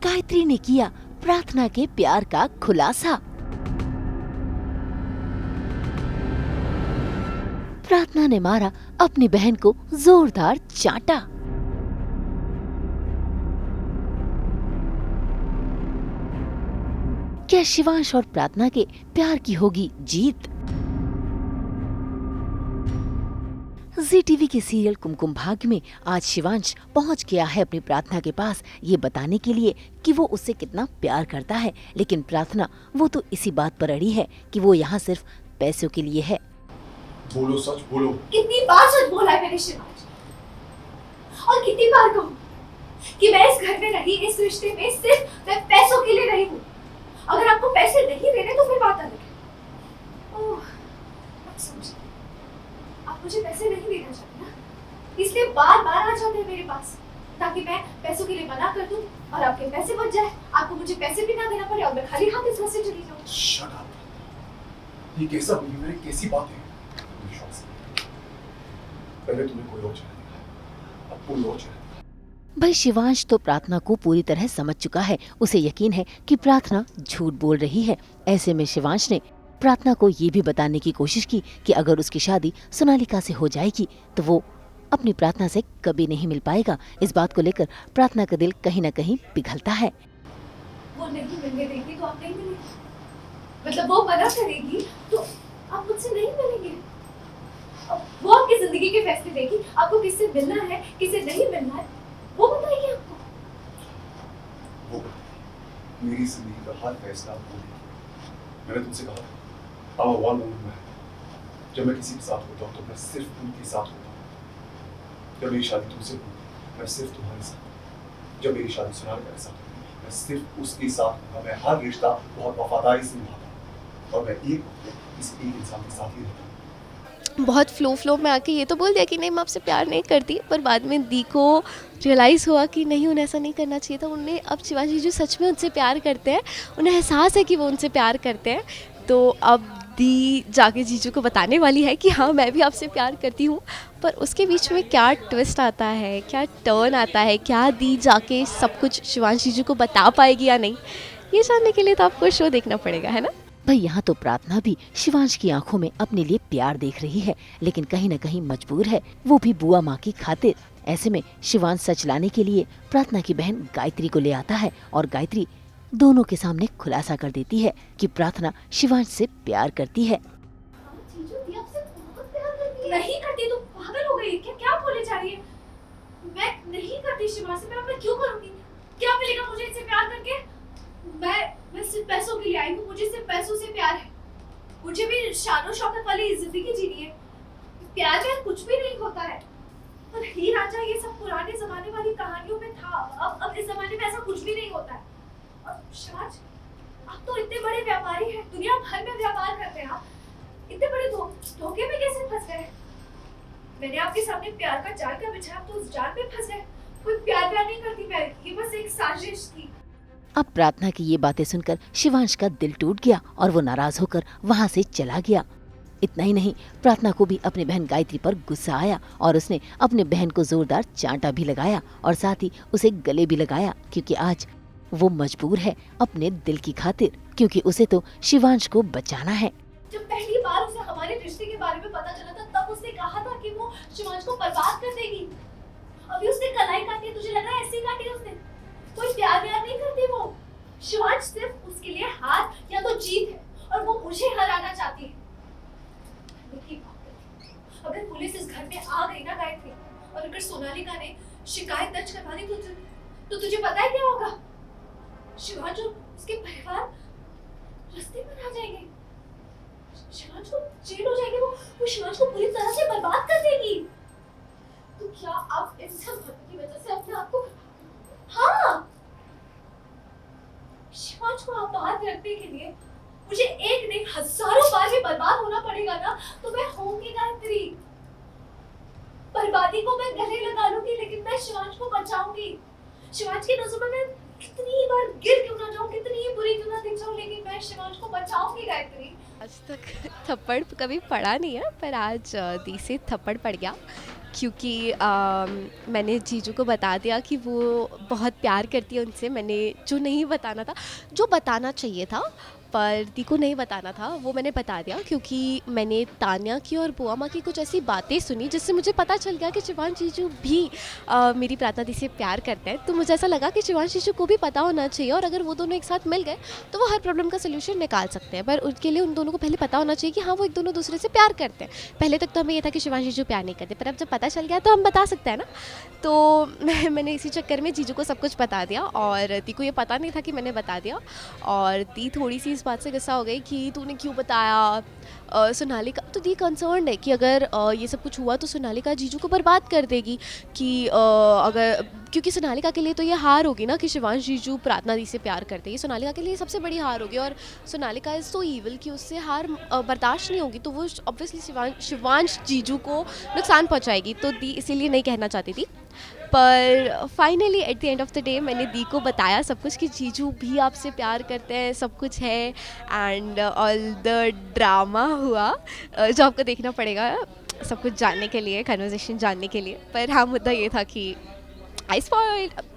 गायत्री ने किया प्रार्थना के प्यार का खुलासा। प्रार्थना ने मारा अपनी बहन को जोरदार चांटा। क्या शिवांश और प्रार्थना के प्यार की होगी जीत? जी टीवी के सीरियल कुमकुम भाग्य में आज शिवांश पहुंच गया है अपनी प्रार्थना के पास ये बताने के लिए कि वो उससे कितना प्यार करता है, लेकिन प्रार्थना वो तो इसी बात पर अड़ी है कि वो यहाँ सिर्फ पैसों के लिए है। बोलो, सच बोलो। कितनी बार सच बोला है मैंने शिवांश, और कितनी बार कहूँ कि मैं इस घर में रही, इस रिश्ते में सिर्फ मैं पैसों के लिए रही हूँ। अगर आपको पैसे नहीं देने तो फिर बात अलग है। ओह, अब समझ, आप मुझे पैसे नहीं देना चाहते ना, इसलिए बार बार आ जाते हैं मेरे पास ताकि मैं पैसों के लिए मना कर दूं और आपके पैसे बच जाए, आपको मुझे पैसे भी ना देना पड़े और मैं खाली हाथ इस घर से चली जाऊं। Shut up. ये कैसा बिहेवियर है, कैसी बात है? पहले तुम्हें कोई और चेहरा दिखा, अब कोई और चेहरा। भाई शिवांश तो प्रार्थना को पूरी तरह समझ चुका है, उसे यकीन है कि प्रार्थना झूठ बोल रही है। ऐसे में शिवांश ने प्रार्थना को ये भी बताने की कोशिश की कि अगर उसकी शादी सोनालिका से हो जाएगी तो वो अपनी प्रार्थना से कभी नहीं मिल पाएगा। इस बात को लेकर प्रार्थना का दिल कहीं न कहीं पिघलता है। वो नहीं मिलने देगी तो आप नहीं मिलेंगे, मतलब वो मना करेगी तो आप मुझसे नहीं मिलेंगे। वो आपकी जिंदगी के फैसले देगी, आपको किससे मिलना है किससे नहीं मिलना है वो बताइए आपको। वो मेरी जिंदगी का हर फैसला आपको मैंने तुमसे कहा था, अब वन मोमेंट में जब मैं किसी के साथ होता हूँ तो मैं सिर्फ उनके साथ होता हूँ। जब मेरी शादी तुमसे हुई मैं सिर्फ तुम्हारे साथ, जब मेरी शादी सोनालिका के साथ हुई मैं सिर्फ उसके साथ होगा। मैं हर रिश्ता बहुत वफादारी से निभाता हूँ और मैं इस एक इंसान के साथ ही रहता हूँ। बहुत फ्लो में आके ये तो बोल दिया कि नहीं मैं आपसे प्यार नहीं करती, पर बाद में दी को रियलाइज़ हुआ कि नहीं उन्हें ऐसा नहीं करना चाहिए था। उन्हें अब शिवाजी जो सच में उनसे प्यार करते हैं, उन्हें एहसास है कि वो उनसे प्यार करते हैं, तो अब दी जाके जीजू को बताने वाली है कि हाँ मैं भी आपसे प्यार करती हूँ। पर उसके बीच में क्या ट्विस्ट आता है, क्या टर्न आता है, क्या दी जाके सब कुछ शिवांश जीजू को बता पाएगी या नहीं, ये जानने के लिए तो आपको शो देखना पड़ेगा, है ना। भाई यहाँ तो प्रार्थना भी शिवांश की आंखों में अपने लिए प्यार देख रही है, लेकिन कहीं न कहीं मजबूर है, वो भी बुआ माँ की खातिर। ऐसे में शिवांश सच लाने के लिए प्रार्थना की बहन गायत्री को ले आता है और गायत्री दोनों के सामने खुलासा कर देती है कि प्रार्थना शिवांश से प्यार करती है। नहीं करती तो पागल हो गई क्या? क्या बोले जा रही है? मैं नहीं करती शिवांश से, मैं क्यों करूंगी? क्या मिलेगा मुझे इससे प्यार करके? मैं सिर्फ पैसों के लिए आई हूँ, मुझे सिर्फ पैसों से प्यार है। मुझे भी शान शौकत वाली जिंदगी जीनी है। प्यार में कुछ भी नहीं होता है। पर हीर रांझा ये सब पुराने जमाने वाली कहानियों में था, अब इस जमाने में ऐसा कुछ भी नहीं होता है। और शिवांश, आप तो इतने बड़े व्यापारी हैं, दुनिया भर में व्यापार करते हैं आप, इतने बड़े धोखे में कैसे फंस गए? मैंने आपके सामने प्यार का जाल का बिछाया, तो उस जाल में फंस गए। कोई प्यार नहीं करती मैं, ये बस एक साजिश थी। अब प्रार्थना की ये बातें सुनकर शिवांश का दिल टूट गया और वो नाराज होकर वहाँ से चला गया। इतना ही नहीं, प्रार्थना को भी अपनी बहन गायत्री पर गुस्सा आया और उसने अपने बहन को जोरदार चांटा भी लगाया और साथ ही उसे गले भी लगाया, क्योंकि आज वो मजबूर है अपने दिल की खातिर, क्योंकि उसे तो शिवांश को बचाना है। जब पहली बार उसे हमारे रिश्ते के बारे में पता चला था, तब उसने कहा था कि वो शिवांश को बर्बाद कर देगी। अभी उसने कलाई काटी, तुझे लग रहा है ऐसे काटी उसने? कोई प्यार नहीं करती वो। शिवांश सिर्फ उसके लिए हार या तो जीत है, और वो मुझे हराना चाहती है। अगर पुलिस इस घर में आ गई ना गायत्री, और अगर सोनालिका ने शिकायत दर्ज करवा दी तो तुझे पता है क्या होगा? शिवांश और उसके परिवार रास्ते पर आ जाएंगे। शिवांश को जेल हो जाएगी, वो शिवांश को पूरी तरह से बर्बाद कर देगी। तो क्या आप इन सब बातों की वजह से अपने आप को, हाँ, शिवांश को आबाद रखने के लिए मुझे एक नहीं हजारों बार भी बर्बाद होना पड़ेगा ना, तो मैं होंगी गायत्री। बर्बादी को मैं गले लगा लूंगी, लेकिन मैं शिवांश को बचाऊंगी। शिवांश की नजरों में कितनी बार गिर क्यों ना जाऊं, कितनी ही बुरी क्यों ना दिख जाऊं, लेकिन मैं शिवांश को बचाऊंगी गायत्री। आज तक थप्पड़ कभी पड़ा नहीं है, पर आज दी से थप्पड़ पड़ गया, क्योंकि मैंने जीजू को बता दिया कि वो बहुत प्यार करती है उनसे। मैंने जो नहीं बताना था, जो बताना चाहिए था पर दी को नहीं बताना था, वो मैंने बता दिया, क्योंकि मैंने तान्या की और बुआ माँ की कुछ ऐसी बातें सुनी जिससे मुझे पता चल गया कि शिवांश जीजू भी मेरी प्रार्थना दी से प्यार करते हैं। तो मुझे ऐसा लगा कि शिवांश जीजू को भी पता होना चाहिए, और अगर वो दोनों एक साथ मिल गए तो वो हर प्रॉब्लम का सोल्यूशन निकाल सकते हैं। पर उनके लिए उन दोनों को पहले पता होना चाहिए कि हाँ, वो एक दोनों दूसरे से प्यार करते हैं। पहले तक तो हमें ये था कि शिवांश जीजू प्यार नहीं करते, पर अब जब पता चल गया तो हम बता सकते हैं ना। तो मैंने इसी चक्कर में जीजू को सब कुछ बता दिया, और दी को ये पता नहीं था कि मैंने बता दिया। और दी थोड़ी सी इस बात से गुस्सा हो गई कि तूने क्यों बताया सोनालिका। तो दी कंसर्न है कि अगर ये सब कुछ हुआ तो सोनालिका जीजू को बर्बाद कर देगी, कि अगर, क्योंकि सोनालिका के लिए तो ये हार होगी ना कि शिवांश जीजू प्रार्थना दी से प्यार करते हैं। ये सोनालिका के लिए सबसे बड़ी हार होगी, और सोनालिका इज़ सो ईविल कि उससे हार बर्दाश्त नहीं होगी, तो वो ऑब्वियसली शिवांश जीजू को नुकसान पहुंचाएगी। तो दी इसीलिए नहीं कहना चाहती थी। पर finally at the end of the day मैंने दी को बताया सब कुछ कि जीजू भी आपसे प्यार करते हैं, सब कुछ है। एंड ऑल द ड्रामा हुआ जो आपको देखना पड़ेगा सब कुछ जानने के लिए, कन्वर्सेशन जानने के लिए। पर हाँ, मुद्दा ये था कि I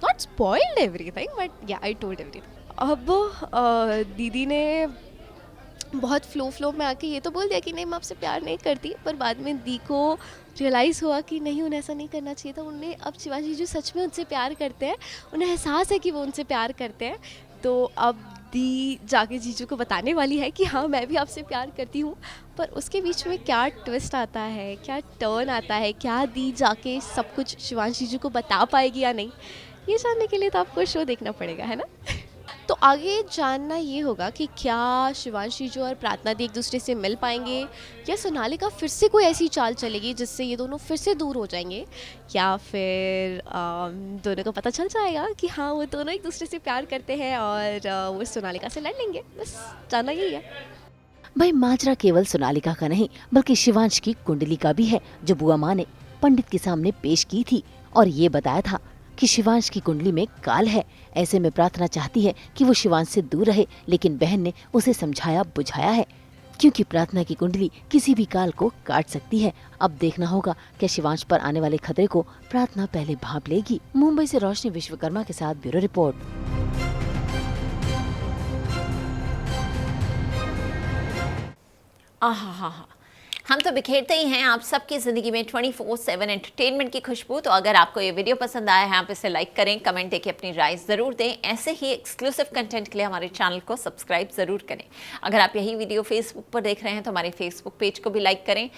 not spoiled everything, but yeah, I told everything. अब दीदी ने बहुत फ्लो में आके ये तो बोल दिया कि नहीं, मैं आपसे प्यार नहीं करती। पर बाद में दी को रियलाइज़ हुआ कि नहीं, उन्हें ऐसा नहीं करना चाहिए था। उन्हें अब शिवांश जीजू सच में उनसे प्यार करते हैं, उन्हें एहसास है कि वो उनसे प्यार करते हैं। तो अब दी जाके जीजू को बताने वाली है कि हाँ, मैं भी आपसे प्यार करती हूँ। पर उसके बीच में क्या ट्विस्ट आता है, क्या टर्न आता है, क्या दी जाके सब कुछ शिवांश जीजू को बता पाएगी या नहीं, ये जानने के लिए तो आपको शो देखना पड़ेगा, है ना। तो आगे जानना ये होगा कि क्या शिवांश जीजू और प्रार्थना दी एक दूसरे से मिल पाएंगे, या सोनालिका फिर से कोई ऐसी चाल चलेगी जिससे ये दोनों फिर से दूर हो जाएंगे, या फिर दोनों को पता चल जाएगा कि हाँ, वो दोनों एक दूसरे से प्यार करते हैं और वो सोनालिका से लड़ लेंगे। बस जानना यही है। भाई, माजरा केवल सोनालिका का नहीं बल्कि शिवांश की कुंडली का भी है, जो बुआ माँ ने पंडित के सामने पेश की थी और ये बताया था कि शिवांश की कुंडली में काल है। ऐसे में प्रार्थना चाहती है कि वो शिवांश से दूर रहे, लेकिन बहन ने उसे समझाया बुझाया है, क्योंकि प्रार्थना की कुंडली किसी भी काल को काट सकती है। अब देखना होगा क्या शिवांश पर आने वाले खतरे को प्रार्थना पहले भांप लेगी। मुंबई से रोशनी विश्वकर्मा के साथ ब्यूरो रिपोर्ट। आहा, हम तो बिखेरते ही हैं आप सबकी ज़िंदगी में 24/7 एंटरटेनमेंट की खुशबू। तो अगर आपको ये वीडियो पसंद आया है, आप इसे लाइक करें, कमेंट देके अपनी राय ज़रूर दें। ऐसे ही एक्सक्लूसिव कंटेंट के लिए हमारे चैनल को सब्सक्राइब ज़रूर करें। अगर आप यही वीडियो फेसबुक पर देख रहे हैं तो हमारे फेसबुक पेज को भी लाइक करें।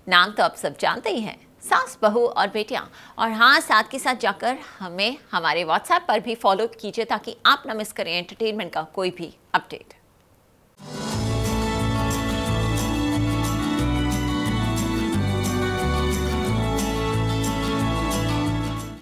नाम तो आप सब जानते ही हैं, सास, बहू और बेटियां। और हाँ, साथ के साथ जाकर हमें हमारे व्हाट्सएप पर भी फॉलो कीजिए ताकि आप ना मिस करें एंटरटेनमेंट का कोई भी अपडेट।